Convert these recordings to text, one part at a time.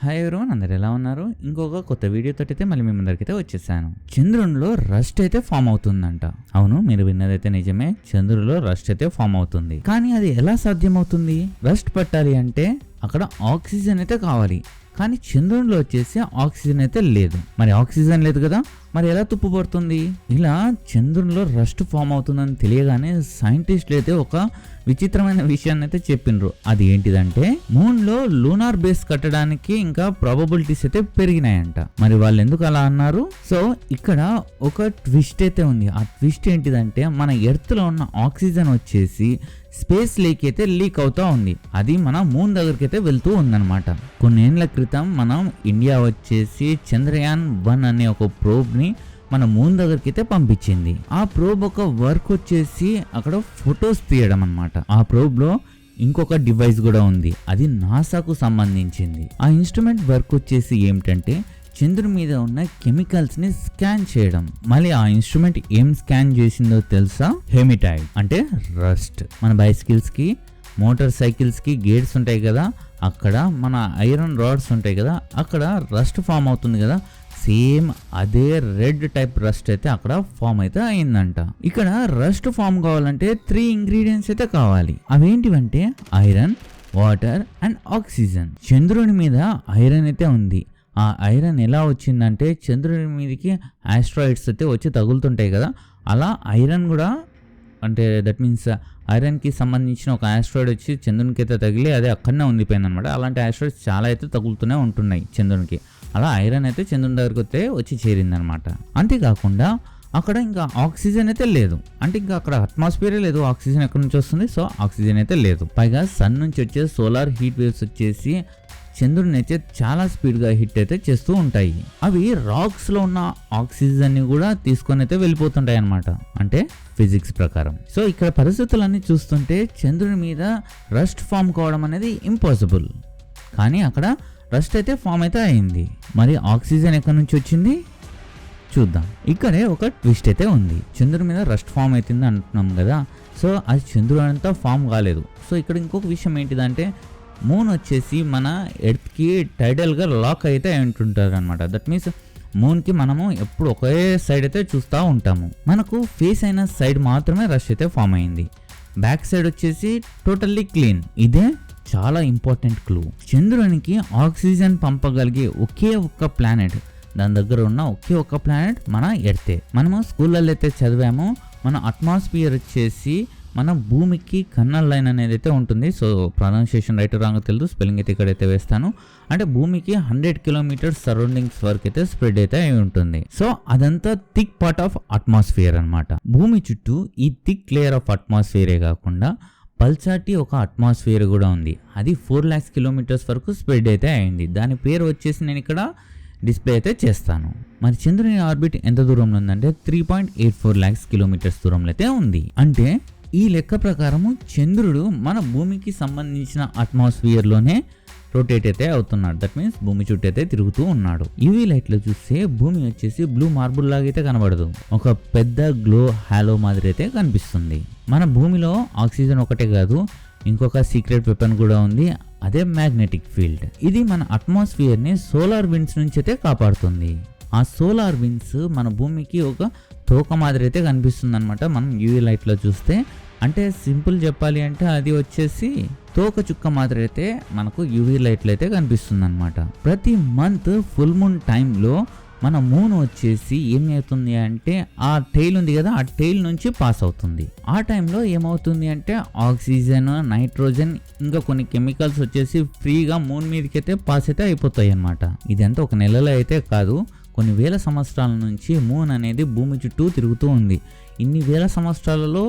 Hi everyone, అందరు ఎలా ఉన్నారు? ఇంకొక కొత్త వీడియోతో అయితే మళ్ళీ మీ ముందరికైతే వచ్చేసాను. చంద్రునిలో రస్ట్ అయితే ఫామ్ అవుతుందంట. అవును, మీరు విన్నదైతే నిజమే. చంద్రునిలో రస్ట్ అయితే ఫామ్ అవుతుంది. కానీ అది ఎలా సాధ్యమవుతుంది? రస్ట్ పట్టాలి అంటే అక్కడ ఆక్సిజన్ అయితే కావాలి. కానీ చంద్రునిలో వచ్చేసి ఆక్సిజన్ అయితే లేదు. మరి ఆక్సిజన్ లేదు కదా, మరి ఎలా తుప్పు పడుతుంది? ఇలా చంద్రునిలో రస్ట్ ఫామ్ అవుతుందని తెలియగానే సైంటిస్టులు అయితే ఒక విచిత్రమైన విషయాన్ని అయితే చెప్పిండ్రు. అది ఏంటిదంటే, మూన్ లో లూనార్ బేస్ కట్టడానికి ఇంకా ప్రాబబిలిటీస్ అయితే పెరిగినాయంట. మరి వాళ్ళు ఎందుకు అలా అన్నారు? సో ఇక్కడ ఒక ట్విస్ట్ అయితే ఉంది. ఆ ట్విస్ట్ ఏంటిదంటే, మన ఎర్త్ లో ఉన్న ఆక్సిజన్ వచ్చేసి స్పేస్ లేక్ అయితే లీక్ అవుతా ఉంది. అది మన మూన్ దగ్గరికి అయితే వెళ్తూ ఉందన్నమాట. కొన్నేళ్ల క్రితం మనం ఇండియా వచ్చేసి చంద్రయాన్ 1 అనే ఒక ప్రోబ్ ని మన మూన్ దగ్గరికి అయితే పంపించింది. ఆ ప్రోబ్ ఒక వర్క్ వచ్చేసి అక్కడ ఫొటోస్ తీయడం అన్నమాట. ఆ ప్రోబ్ లో ఇంకొక డివైస్ కూడా ఉంది, అది నాసాకు సంబంధించింది. ఆ ఇన్స్ట్రుమెంట్ వర్క్ వచ్చేసి ఏమిటంటే, చంద్రుడి మీద ఉన్న కెమికల్స్ ని స్కాన్ చేయడం. మళ్ళీ ఆ ఇన్స్ట్రుమెంట్ ఏం స్కాన్ చేసిందో తెలుసా? హెమిటైడ్ అంటే రస్ట్. మన బైసికల్స్ కి, మోటార్ సైకిల్స్ కి గేట్స్ ఉంటాయి కదా, అక్కడ మన ఐరన్ రాడ్స్ ఉంటాయి కదా, అక్కడ రస్ట్ ఫామ్ అవుతుంది కదా, సేమ్ అదే రెడ్ టైప్ రస్ట్ అయితే అక్కడ ఫామ్ అయితే అయిందంట. ఇక్కడ రస్ట్ ఫామ్ కావాలంటే 3 ఇంగ్రీడియంట్స్ అయితే కావాలి. అవేంటివంటే ఐరన్, వాటర్ అండ్ ఆక్సిజన్. చంద్రుని మీద ఐరన్ అయితే ఉంది. ఆ ఐరన్ ఎలా వచ్చిందంటే, చంద్రుని మీదకి ఆస్ట్రాయిడ్స్ అయితే వచ్చి తగులుతుంటాయి కదా, అలా ఐరన్ కూడా, అంటే దట్ మీన్స్ ఐరన్ కి సంబంధించిన ఒక ఆస్ట్రాయిడ్ వచ్చి చంద్రునికి అయితే తగిలి అదే అక్కడనే ఉండిపోయింది అనమాట. అలాంటి ఆస్ట్రాయిడ్స్ చాలా అయితే తగులుతూనే ఉంటున్నాయి చంద్రునికి. అలా ఐరన్ అయితే చంద్రుని దగ్గరికి అయితే వచ్చి చేరిందనమాట. అంతేకాకుండా అక్కడ ఇంకా ఆక్సిజన్ అయితే లేదు. అంటే ఇంకా అక్కడ అట్మాస్ఫియరే లేదు, ఆక్సిజన్ ఎక్కడి నుంచి వస్తుంది? సో ఆక్సిజన్ అయితే లేదు. పైగా సన్ నుంచి వచ్చే సోలార్ హీట్ వేవ్స్ వచ్చేసి చంద్రుడిని అయితే చాలా స్పీడ్ గా హిట్ అయితే చేస్తూ ఉంటాయి. అవి రాక్స్ లో ఉన్న ఆక్సిజన్ ని కూడా తీసుకొని అయితే వెళ్ళిపోతుంటాయి అనమాట, అంటే ఫిజిక్స్ ప్రకారం. సో ఇక్కడ పరిస్థితులన్నీ చూస్తుంటే చంద్రుని మీద రస్ట్ ఫామ్ కావడం అనేది ఇంపాసిబుల్. కానీ అక్కడ రస్ట్ అయితే ఫామ్ అయితే అయింది. మరి ఆక్సిజన్ ఎక్కడి నుంచి వచ్చింది చూద్దాం. ఇక్కడే ఒక ట్విస్ట్ అయితే ఉంది. చంద్రుని మీద రస్ట్ ఫామ్ అవుతుంది అంటున్నాం కదా, సో అది చంద్రుడు అంతా ఫామ్ కాలేదు. సో ఇక్కడ ఇంకొక విషయం ఏంటిదంటే, మూన్ వచ్చేసి మన ఎర్త్ కి టైడల్ గా లాక్ అయితే ఉంటుంటారు అనమాట. దట్ మీన్స్ మూన్ కి మనము ఎప్పుడు ఒకే సైడ్ అయితే చూస్తూ ఉంటాము. మనకు ఫేస్ అయిన సైడ్ మాత్రమే రష్ అయితే ఫామ్ అయింది. బ్యాక్ సైడ్ వచ్చేసి టోటల్లీ క్లీన్. ఇదే చాలా ఇంపార్టెంట్ క్లూ. చంద్రునికి ఆక్సిజన్ పంపగలిగే ఒకే ఒక్క ప్లానెట్, దాని దగ్గర ఉన్న ఒకే ఒక్క ప్లానెట్ మన ఎర్తే. మనము స్కూళ్ళల్లో అయితే చదివాము, మన అట్మాస్ఫియర్ వచ్చేసి మన భూమికి కన్నల్ లైన్ అనేది అయితే ఉంటుంది. సో ప్రొనౌన్సియేషన్ రైట్ రాంగ్ తెలియదు, స్పెల్లింగ్ అయితే ఇక్కడైతే వేస్తాను. అంటే భూమికి 100 కిలోమీటర్స్ సరౌండింగ్స్ వరకు అయితే స్ప్రెడ్ అయితే అయి ఉంటుంది. సో అదంతా థిక్ పార్ట్ ఆఫ్ అట్మాస్ఫియర్ అనమాట. భూమి చుట్టూ ఈ థిక్ లేయర్ ఆఫ్ అట్మాస్ఫియరే కాకుండా పల్చాటి ఒక అట్మాస్ఫియర్ కూడా ఉంది. అది 4 lakhs కిలోమీటర్స్ వరకు స్ప్రెడ్ అయితే అయింది. దాని పేరు వచ్చేసి నేను ఇక్కడ డిస్ప్లే అయితే చేస్తాను. మరి చంద్రుని ఆర్బిట్ ఎంత దూరంలో ఉందంటే 3.84 lakhs కిలోమీటర్స్ దూరంలో అయితే ఉంది. అంటే ఈ లెక్క ప్రకారము చంద్రుడు మన భూమికి సంబంధించిన అట్మాస్ఫియర్ లోనే రొటేట్ అయితే అవుతున్నాడు. దట్ మీన్స్ భూమి చుట్టూ అయితే తిరుగుతూ ఉన్నాడు. యూవీ లైట్ లో చూస్తే భూమి వచ్చేసి బ్లూ మార్బుల్ లాగా అయితే కనబడదు, ఒక పెద్ద గ్లో హాలో మాదిరి అయితే కనిపిస్తుంది. మన భూమిలో ఆక్సిజన్ ఒకటే కాదు, ఇంకొక సీక్రెట్ వెపన్ కూడా ఉంది, అదే మ్యాగ్నెటిక్ ఫీల్డ్. ఇది మన అట్మాస్ఫియర్ ని సోలార్ విండ్స్ నుంచి అయితే కాపాడుతుంది. ఆ సోలార్ విండ్స్ మన భూమికి ఒక తోక మాదిరి అయితే కనిపిస్తుంది అనమాట మనం యూవీ లైట్ లో చూస్తే. అంటే సింపుల్ చెప్పాలి అంటే అది వచ్చేసి తోక చుక్క మాదిరి అయితే మనకు యూవీ లైట్లు అయితే కనిపిస్తుంది అనమాట. ప్రతి మంత్ ఫుల్ మూన్ టైంలో మన మూన్ వచ్చేసి ఏమవుతుంది అంటే, ఆ టైల్ ఉంది కదా, ఆ టైల్ నుంచి పాస్ అవుతుంది. ఆ టైంలో ఏమవుతుంది అంటే ఆక్సిజన్, నైట్రోజన్ ఇంకా కొన్ని కెమికల్స్ వచ్చేసి ఫ్రీగా మూన్ మీదకి అయితే పాస్ అయితే అయిపోతాయి అనమాట. ఇదంతా ఒక నెలలో అయితే కాదు, కొన్ని వేల సంవత్సరాల నుంచి మూన్ అనేది భూమి చుట్టూ తిరుగుతూ ఉంది. ఇన్ని వేల సంవత్సరాలలో,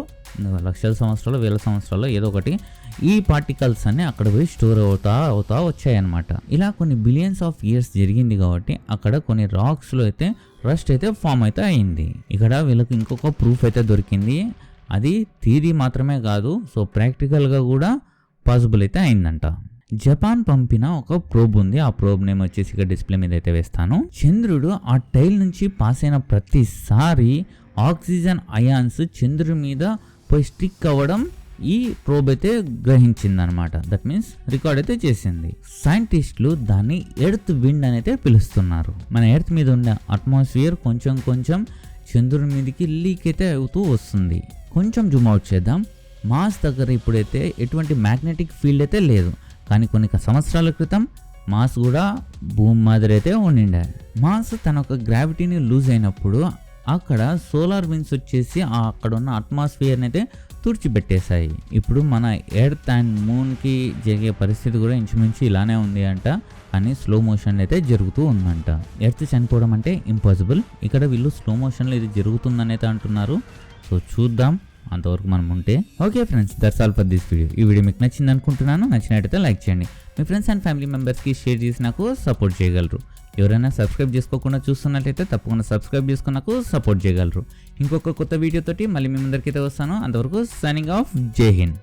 లక్షల సంవత్సరాలు, వేల సంవత్సరాలు ఏదో ఒకటి, ఈ పార్టికల్స్ అన్ని అక్కడ పోయి స్టోర్ అవుతా వచ్చాయన్నమాట. ఇలా కొన్ని బిలియన్స్ ఆఫ్ ఇయర్స్ జరిగింది కాబట్టి అక్కడ కొన్ని రాక్స్ లో అయితే రస్ట్ అయితే ఫామ్ అయితే అయింది. ఇక్కడ వీళ్ళకి ఇంకొక ప్రూఫ్ అయితే దొరికింది. అది థియరీ మాత్రమే కాదు, సో ప్రాక్టికల్ గా కూడా పాసిబుల్ అయితే అయిందంట. జపాన్ పంపిన ఒక ప్రోబ్ ఉంది. ఆ ప్రోబ్ నేమ్ వచ్చేసి ఇక్కడ డిస్ప్లే మీద అయితే వేస్తాను. చంద్రుడు ఆ టైల్ నుంచి పాస్ అయిన ప్రతిసారి ఆక్సిజన్ అయాన్స్ చంద్రుడి మీద పోయి స్టిక్ అవ్వడం ఈ ప్రోబ్ అయితే గ్రహించిందనమాట. దట్ మీన్స్ రికార్డ్ అయితే చేసింది. సైంటిస్టులు దాన్ని ఎర్త్ విండ్ అని అయితే పిలుస్తున్నారు. మన ఎర్త్ మీద ఉన్న అట్మాస్ఫియర్ కొంచెం కొంచెం చంద్రుని మీదకి లీక్ అయితే అవుతూ వస్తుంది. కొంచెం జూమ్ అవుట్ చేద్దాం. మార్స్ దగ్గర ఇప్పుడైతే ఎటువంటి మ్యాగ్నెటిక్ ఫీల్డ్ అయితే లేదు, కానీ కొన్ని సంవత్సరాల క్రితం మార్స్ కూడా భూమి మాదిరి అయితే ఉండిండే. మార్స్ తన ఒక గ్రావిటీని లూజ్ అయినప్పుడు అక్కడ సోలార్ విండ్స్ వచ్చేసి అక్కడ ఉన్న అట్మాస్ఫియర్ని అయితే తుడిచిపెట్టేశాయి. ఇప్పుడు మన ఎర్త్ అండ్ మూన్కి జరిగే పరిస్థితి కూడా ఇంచుమించు ఇలానే ఉంది అంట, కానీ స్లో మోషన్ అయితే జరుగుతూ ఉందంట. ఎర్త్ చనిపోవడం అంటే ఇంపాసిబుల్, ఇక్కడ వీళ్ళు స్లో మోషన్లో ఇది జరుగుతుందని అయితే అంటున్నారు. సో చూద్దాం అంతవరకు మనం ఉంటే. Okay friends, that's all for this video. ఈ వీడియో మీకు నచ్చింది అనుకుంటున్నాను. నచ్చినట్టయితే లైక్ చేయండి, మీ ఫ్రెండ్స్ అండ్ ఫ్యామిలీ మెంబర్స్కి షేర్ చేసి నాకు సపోర్ట్ చేయగలరు. ఎవరైనా సబ్స్క్రైబ్ చేసుకోకుండా చూస్తున్నట్లయితే తప్పకుండా సబ్స్క్రైబ్ చేసుకుని నాకు సపోర్ట్ చేయగలరు. ఇంకొక కొత్త వీడియోతోటి మళ్ళీ మీ ముందరికైతే వస్తాను. అంతవరకు సైనింగ్ ఆఫ్. జై హింద్.